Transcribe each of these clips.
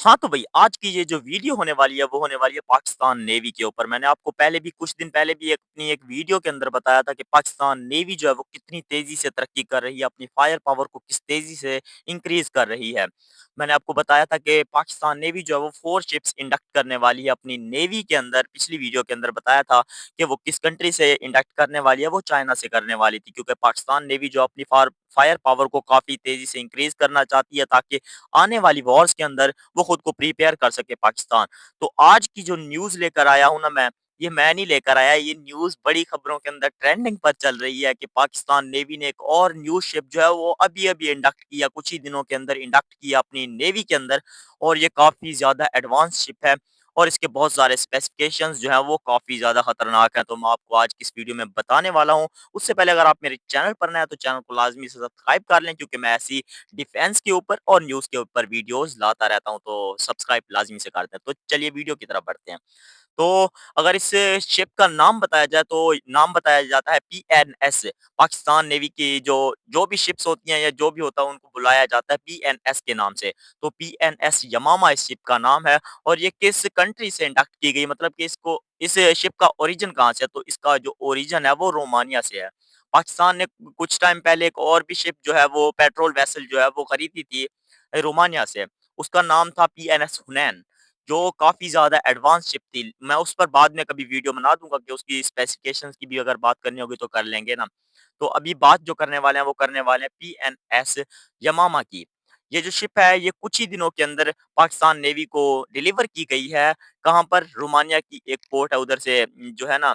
हाँ, तो भई आज की ये जो वीडियो होने वाली है, वो होने वाली है पाकिस्तान नेवी के ऊपर। मैंने आपको पहले भी कुछ दिन पहले भी अपनी एक वीडियो के अंदर बताया था कि पाकिस्तान नेवी जो है वो कितनी तेज़ी से तरक्की कर रही है, अपनी फायर पावर को किस तेज़ी से इंक्रीज़ कर रही है। मैंने आपको बताया था कि पाकिस्तान नेवी जो है वो 4 शिप्स इंडक्ट करने वाली है अपनी नेवी के अंदर। पिछली वीडियो के अंदर बताया था कि वो किस कंट्री से इंडक्ट करने वाली है, वो चाइना से करने वाली थी क्योंकि पाकिस्तान नेवी जो अपनी फायर पावर को काफ़ी तेज़ी से इंक्रीज़ करना चाहती है ताकि आने वाली वॉर्स के अंदर वो खुद को प्रिपेयर कर सके पाकिस्तान। तो आज की जो न्यूज़ लेकर आया हूँ ना मैं, ये मैं नहीं लेकर आया, ये न्यूज़ बड़ी खबरों के अंदर ट्रेंडिंग पर चल रही है कि पाकिस्तान नेवी ने एक और न्यू शिप जो है वो अभी-अभी इंडक्ट किया, कुछ ही दिनों के अंदर इंडक्ट किया अपनी नेवी के अंदर और ये काफ़ी ज़्यादा एडवांस शिप है और इसके बहुत सारे स्पेसिफिकेशंस जो हैं वो काफ़ी ज़्यादा खतरनाक हैं। तो मैं आपको आज की इस वीडियो में बताने वाला हूँ। उससे पहले अगर आप मेरे चैनल पर नए हैं तो चैनल को लाज़मी से सब्सक्राइब कर लें क्योंकि मैं ऐसी डिफेंस के ऊपर और न्यूज़ के ऊपर वीडियोज़ लाता रहता हूँ, तो सब्सक्राइब लाज़मी से कर दें। तो चलिए वीडियो की तरफ बढ़ते हैं। तो अगर इस शिप का नाम बताया जाए तो नाम बताया जाता है पीएनएस। पाकिस्तान नेवी की जो जो भी शिप्स होती हैं या जो भी होता है उनको बुलाया जाता है पीएनएस के नाम से। तो पीएनएस यमामा इस शिप का नाम है और ये किस कंट्री से इंडक्ट की गई मतलब कि इसको इस शिप का ओरिजिन कहाँ से है? तो इसका जो ओरिजिन है वो रोमानिया से है। पाकिस्तान ने कुछ टाइम पहले एक और भी शिप जो है वो पेट्रोल वेसल जो है वो खरीदी थी रोमानिया से। उसका नाम था पीएनएस हुनैन। जो काफ़ी ज़्यादा एडवांस चिप थी। मैं उस पर बाद में कभी वीडियो बना दूँगा कि उसकी स्पेसिफ़िकेशंस की भी अगर बात करनी होगी तो कर लेंगे ना। तो अभी बात जो करने वाले हैं वो करने वाले हैं पीएनएस यमामा की। ये जो शिप है ये कुछ ही दिनों के अंदर पाकिस्तान नेवी को डिलीवर की गई है। कहाँ पर? रोमानिया की एक पोर्ट है उधर से जो है ना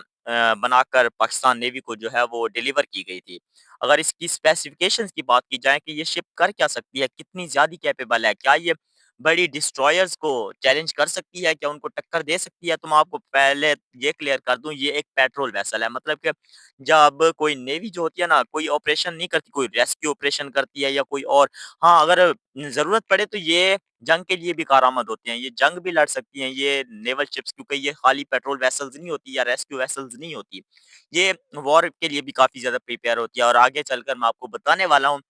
बनाकर पाकिस्तान नेवी को जो है वो डिलीवर की गई थी। अगर इसकी स्पेसिफ़िकेशंस की बात की जाए कि ये शिप कर क्या सकती है? कितनी ज़्यादा कैपेबल है? क्या ये बड़ी डिस्ट्रॉयर्स को चैलेंज कर सकती है, क्या उनको टक्कर दे सकती है? तो मैं आपको पहले ये क्लियर कर दूँ, ये एक पेट्रोल वेसल है। मतलब कि जब कोई नेवी जो होती है ना, कोई ऑपरेशन नहीं करती, कोई रेस्क्यू ऑपरेशन करती है या कोई और हाँ, अगर ज़रूरत पड़े तो ये जंग के लिए भी कारआमद होती हैं। ये जंग भी लड़ सकती हैं, ये नेवल शिप्स क्योंकि ये खाली पेट्रोल वेसल्स नहीं होती या रेस्क्यू वेसल्स नहीं होती। ये वॉर के लिए भी काफ़ी ज़्यादा प्रिपेयर होती है और आगे चलकर मैं आपको बताने वाला हूँ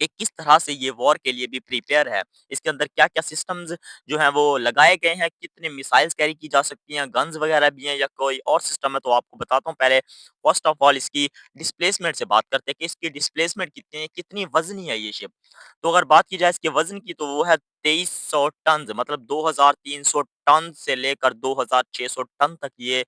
कि किस तरह से ये वॉर के लिए भी प्रिपेयर है। इसके अंदर क्या-क्या सिस्टम्स जो हैं वो लगाए गए हैं, कितने मिसाइल्स कैरी की जा सकती हैं, गन्स वगैरह भी हैं या कोई और सिस्टम है तो आपको बताता हूँ। पहले फर्स्ट ऑफ ऑल इसकी डिस्प्लेसमेंट से बात करते हैं कि इसकी डिस्प्लेसमेंट कितनी है, कितनी वज़नी है ये शिप। तो अगर बात की जाए इसके वज़न की तो वो है 2300 टन्स मतलब 2300 टन से लेकर 2600 टन तक ये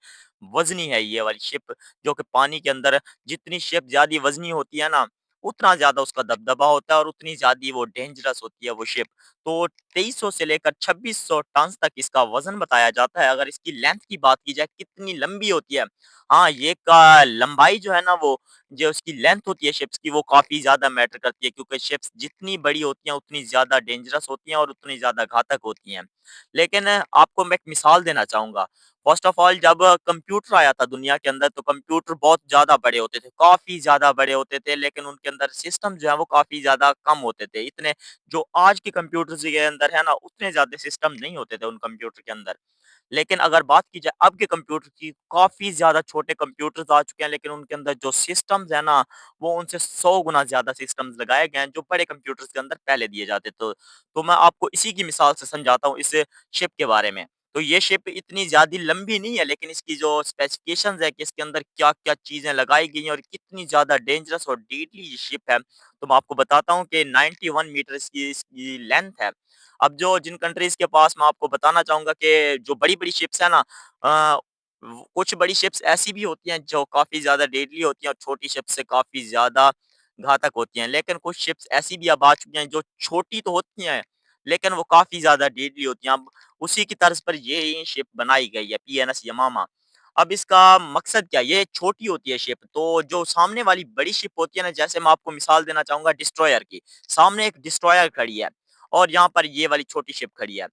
वज़नी है ये वाली शिप, जो कि पानी के अंदर जितनी शिप ज़्यादा वज़नी होती है ना उतना ज़्यादा उसका दबदबा होता है और उतनी ज़्यादा वो डेंजरस होती है वो शिप। तो 2300 से लेकर 2600 टन्स तक इसका वज़न बताया जाता है। अगर इसकी लेंथ की बात की जाए कितनी लंबी होती है, हाँ, ये का लंबाई जो है ना वो जो उसकी लेंथ होती है शिप्स की वो काफ़ी ज़्यादा मैटर करती है क्योंकि शिप्स जितनी बड़ी होती हैं उतनी ज़्यादा डेंजरस होती हैं और उतनी ज़्यादा घातक होती हैं। लेकिन आपको मैं एक मिसाल देना चाहूँगा। फर्स्ट ऑफ ऑल जब कंप्यूटर आया था दुनिया के अंदर तो कंप्यूटर बहुत ज़्यादा बड़े होते थे, काफ़ी ज़्यादा बड़े होते थे लेकिन उनके अंदर सिस्टम जो है वो काफ़ी ज़्यादा कम होते थे। इतने जो आज के कंप्यूटर्स के अंदर है ना उतने ज़्यादा सिस्टम नहीं होते थे उन कंप्यूटर के अंदर। लेकिन अगर बात की जाए अब के कंप्यूटर की, काफ़ी ज़्यादा छोटे कंप्यूटर्स आ चुके हैं लेकिन उनके अंदर जो सिस्टम्स हैं ना, वो उनसे 100 गुना ज़्यादा सिस्टम्स लगाए गए हैं जो बड़े कंप्यूटर्स के अंदर पहले दिए जाते। तो मैं आपको इसी की मिसाल से समझाता हूँ इस शिप के बारे में। तो ये शिप इतनी ज़्यादा लंबी नहीं है लेकिन इसकी जो स्पेसिफ़िकेशंस है कि इसके अंदर क्या-क्या चीज़ें लगाई गई हैं और कितनी ज़्यादा डेंजरस और डेडली ये शिप है, तो मैं आपको बताता हूँ कि 91 मीटर इसकी लेंथ है। अब जो जिन कंट्रीज़ के पास मैं आपको बताना चाहूँगा कि जो बड़ी-बड़ी शिप्स हैं ना अ, व कुछ बड़ी शिप्स ऐसी भी होती हैं जो काफ़ी ज़्यादा डेडली होती हैं और छोटी शिप्स से काफ़ी ज़्यादा घातक होती हैं। लेकिन कुछ शिप्स ऐसी भी अब आ चुकी हैं जो छोटी तो होती हैं, लेकिन वो काफ़ी ज़्यादा डेडली होती हैं। अब उसी की तर्ज पर ये शिप बनाई गई है पीएनएस यमामा। अब इसका मकसद क्या है? ये छोटी होती है शिप, तो जो सामने वाली बड़ी शिप होती है ना, जैसे मैं आपको मिसाल देना चाहूँगा डिस्ट्रॉयर की। सामने एक डिस्ट्रॉयर खड़ी है और यहाँ पर ये वाली छोटी शिप खड़ी है।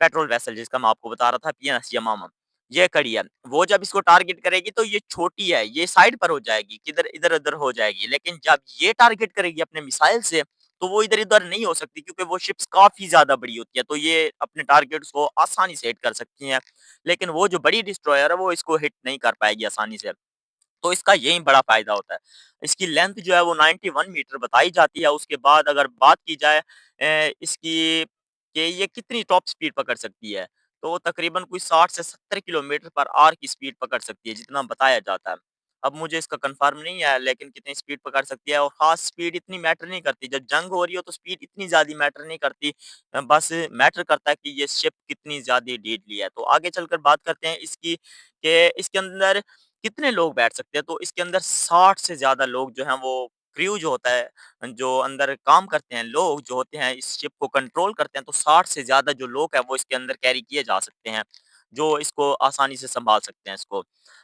पेट्रोल वेसल जिसका मैं आपको बता रहा था पीएनएस यमामा, ये खड़ी है। वो जब इसको टारगेट करेगी तो ये छोटी है, ये साइड पर हो जाएगी, किधर इधर-उधर हो जाएगी। लेकिन जब ये टारगेट करेगी अपने मिसाइल से, तो वो इधर-उधर नहीं हो सकती क्योंकि वो शिप्स काफ़ी ज़्यादा बड़ी होती है, तो ये अपने टारगेट्स को आसानी से हिट कर सकती हैं। लेकिन वो जो बड़ी डिस्ट्रॉयर है, वो इसको हिट नहीं कर पाएगी आसानी से। तो इसका यही बड़ा फ़ायदा होता है। इसकी लेंथ जो है वो 91 मीटर बताई जाती है। उसके बाद अगर बात की जाए इसकी कि ये कितनी टॉप स्पीड पकड़ सकती है। तो तकरीबन कोई 60 से 70 किलोमीटर पर आवर की स्पीड पकड़ सकती है, जितना बताया जाता है। अब मुझे इसका कन्फर्म नहीं है, लेकिन कितनी स्पीड पकड़ सकती है और ख़ास स्पीड इतनी मैटर नहीं करती। जब जंग हो रही हो तो स्पीड इतनी ज़्यादा मैटर नहीं करती। बस मैटर करता है कि ये शिप कितनी ज़्यादा डेडली है। तो आगे चलकर बात करते हैं इसकी कि इसके अंदर कितने लोग बैठ सकते हैं। तो इसके अंदर 60 से ज़्यादा लोग जो हैं वो क्रू जो होता है, जो अंदर काम करते हैं, लोग जो होते हैं इस शिप को कंट्रोल करते हैं, तो 60 से ज़्यादा जो लोग हैं वो इसके अंदर कैरी किए जा सकते हैं, जो इसको आसानी से सँभाल सकते हैं इसको।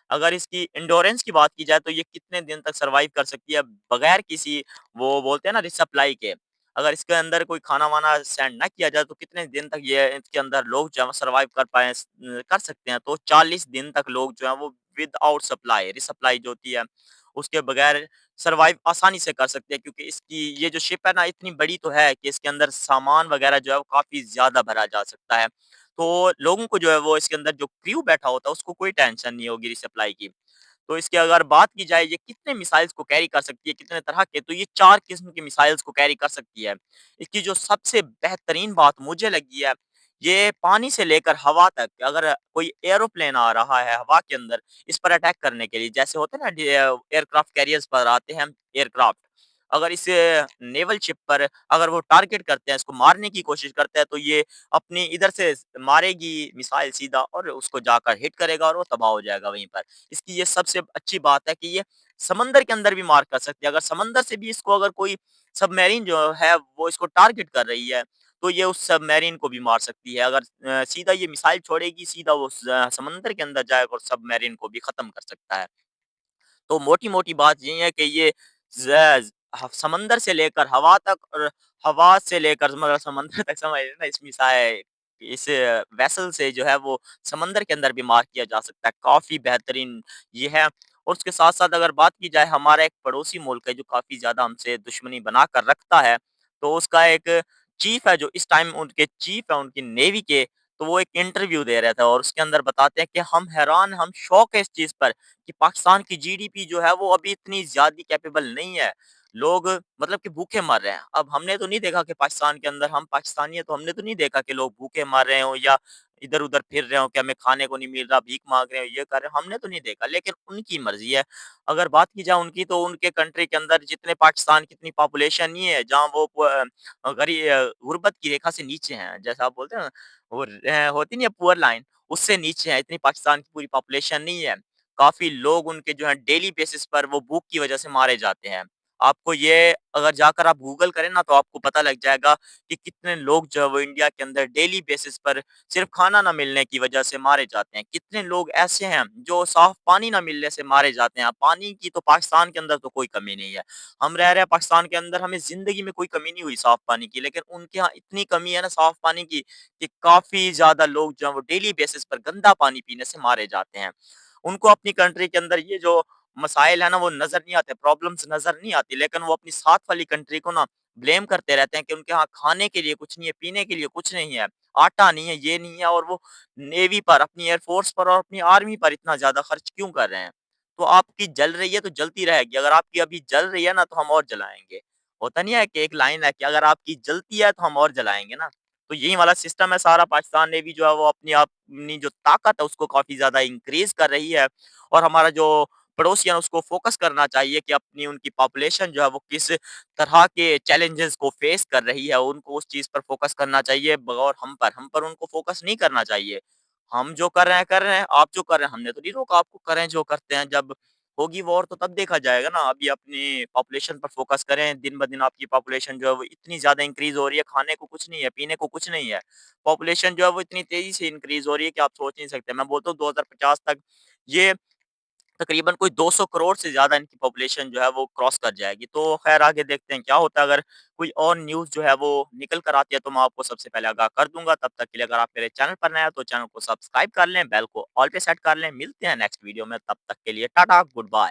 अगर इसकी एंड्योरेंस की बात की जाए तो ये कितने दिन तक सर्वाइव कर सकती है बगैर किसी वो बोलते हैं ना रिसप्लाई के। अगर इसके अंदर कोई खाना-वाना सेंड ना किया जाए तो कितने दिन तक ये इसके अंदर लोग जो है वो सर्वाइव कर सकते हैं। तो 40 दिन तक लोग जो हैं वो विदाउट सप्लाई, रिसप्लाई जो होती है उसके बगैर सर्वाइव आसानी से कर सकते हैं, क्योंकि इसकी ये जो शिप है ना इतनी बड़ी तो है कि इसके अंदर सामान वगैरह जो है वो काफ़ी ज़्यादा भरा जा सकता है। तो लोगों को जो है वो इसके अंदर जो क्रू बैठा होता है उसको कोई टेंशन नहीं होगी रिसप्लाई की। तो इसकी अगर बात की जाए ये कितने मिसाइल्स को कैरी कर सकती है, कितने तरह के, तो ये 4 किस्म की मिसाइल्स को कैरी कर सकती है। इसकी जो सबसे बेहतरीन बात मुझे लगी है, ये पानी से लेकर हवा तक, अगर कोई एरोप्लेन आ रहा है हवा के अंदर इस पर अटैक करने के लिए, जैसे होते हैं ना एयरक्राफ्ट कैरियर्स पर आते हैं एयरक्राफ्ट, अगर इस नेवल शिप पर अगर वो टारगेट करते हैं, इसको मारने की कोशिश करते हैं, तो ये अपनी इधर से मारेगी मिसाइल सीधा और उसको जाकर हिट करेगा और वो तबाह हो जाएगा वहीं पर। इसकी ये सबसे अच्छी बात है कि ये समंदर के अंदर भी मार कर सकती है। अगर समंदर से भी इसको अगर कोई सबमरीन जो है वो इसको टारगेट कर रही है, तो ये उस सबमरीन को भी मार सकती है। अगर सीधा ये मिसाइल छोड़ेगी, सीधा वो समंदर के अंदर जाएगा और सबमरीन को भी खत्म कर सकता है। तो मोटी-मोटी बात यही है कि ये ज़ समंदर से लेकर हवा तक और हवा से लेकर मतलब समंदर तक समझ रहे हैं ना, इस वेसल से जो है वो समंदर के अंदर भी मार किया जा सकता है। काफ़ी बेहतरीन ये है। और उसके साथ-साथ अगर बात की जाए, हमारा एक पड़ोसी मुल्क है जो काफ़ी ज़्यादा हमसे दुश्मनी बना कर रखता है, तो उसका एक चीफ है जो इस टाइम उनके चीफ है उनकी नेवी के, तो वो एक इंटरव्यू दे रहे थे और उसके अंदर बताते हैं कि हम हैरान, हम शॉक है इस चीज़ पर कि पाकिस्तान की जीडीपी जो है वो अभी इतनी ज़्यादा कैपेबल नहीं है। लोग मतलब कि भूखे मर रहे हैं। अब हमने तो नहीं देखा कि पाकिस्तान के अंदर, हम पाकिस्तानी हैं तो हमने तो नहीं देखा कि लोग भूखे मर रहे हों या इधर-उधर फिर रहे हों कि हमें खाने को नहीं मिल रहा, भीख माँग रहे हो, ये कर रहे हो, हमने तो नहीं देखा। लेकिन उनकी मर्ज़ी है। अगर बात की जाए उनकी, तो उनके कंट्री के अंदर जितने पाकिस्तान की इतनी पॉपुलेशन नहीं है जहाँ वो गुर्बत की रेखा से नीचे हैं। जैसा आप बोलते हैं ना, वो होती नहीं है पुअर लाइन, उससे नीचे है। इतनी पाकिस्तान की पूरी पॉपुलेशन नहीं है। काफ़ी लोग उनके जो हैं डेली बेसिस पर वो भूख की वजह से मारे जाते हैं। आपको ये अगर जाकर आप गूगल करें ना तो आपको पता लग जाएगा कि कितने लोग जो है वो इंडिया के अंदर डेली बेसिस पर सिर्फ़ खाना ना मिलने की वजह से मारे जाते हैं। कितने लोग ऐसे हैं जो साफ़ पानी ना मिलने से मारे जाते हैं। पानी की तो पाकिस्तान के अंदर तो कोई कमी नहीं है। हम रह रहे हैं पाकिस्तान के अंदर, हमें ज़िंदगी में कोई कमी नहीं हुई साफ़ पानी की, लेकिन उनके यहाँ इतनी कमी है ना साफ़ पानी की कि काफ़ी ज़्यादा लोग जो हैं वो डेली बेसिस पर गंदा पानी पीने से मारे जाते हैं। उनको अपनी कंट्री के अंदर ये जो मसाइल है ना वो नज़र नहीं आते, प्रॉब्लम्स नज़र नहीं आती, लेकिन वो अपनी साथ वाली कंट्री को ना ब्लेम करते रहते हैं कि उनके यहाँ खाने के लिए कुछ नहीं है, पीने के लिए कुछ नहीं है, आटा नहीं है, ये नहीं है, और वो नेवी पर, अपनी एयर फोर्स पर और अपनी आर्मी पर इतना ज़्यादा खर्च क्यों कर रहे हैं? तो आपकी जल रही है तो जलती रहेगी, अगर आपकी अभी जल रही है ना तो हम और जलाएँगे। होता नहीं है कि एक लाइन है कि अगर आपकी जलती है तो हम और जलाएँगे ना। तो यही वाला सिस्टम है सारा। पाकिस्तान नेवी जो है वो अपनी जो ताकत है उसको काफ़ी ज़्यादा इंक्रीज़ कर रही है, और हमारा जो पड़ोसी है उसको फ़ोकस करना चाहिए कि अपनी उनकी पॉपुलेशन जो है वो किस तरह के चैलेंजेज़ को फ़ेस कर रही है, उनको उस चीज़ पर फ़ोकस करना चाहिए बगौर हम पर उनको फ़ोकस नहीं करना चाहिए। हम जो कर रहे हैं, आप जो कर रहे हैं, हमने तो नहीं रोका आपको, करें जो करते हैं, जब होगी वॉर तो तब देखा जाएगा ना। अभी अपनी पॉपुलेशन पर फ़ोकस करें, दिन-ब-दिन आपकी पॉपुलेशन जो है वो इतनी ज़्यादा इंक्रीज़ हो रही है, खाने को कुछ नहीं है, पीने को कुछ नहीं है। पॉपुलेशन जो है वो इतनी तेज़ी से इंक्रीज़ हो रही है कि आप सोच नहीं सकते। मैं बोलता हूँ 2050 तक ये तकरीबन कोई 200 करोड़ से ज़्यादा इनकी पॉपुलेशन जो है वो क्रॉस कर जाएगी। तो ख़ैर आगे देखते हैं क्या होता है। अगर कोई और न्यूज़ जो है वो निकल कर आती है तो मैं आपको सबसे पहले आगाह कर दूँगा। तब तक के लिए अगर आप मेरे चैनल पर नए हैं तो चैनल को सब्सक्राइब कर लें, बेल को ऑल पे सेट कर लें। मिलते हैं नेक्स्ट वीडियो में, तब तक के लिए टाटा, गुड बाय।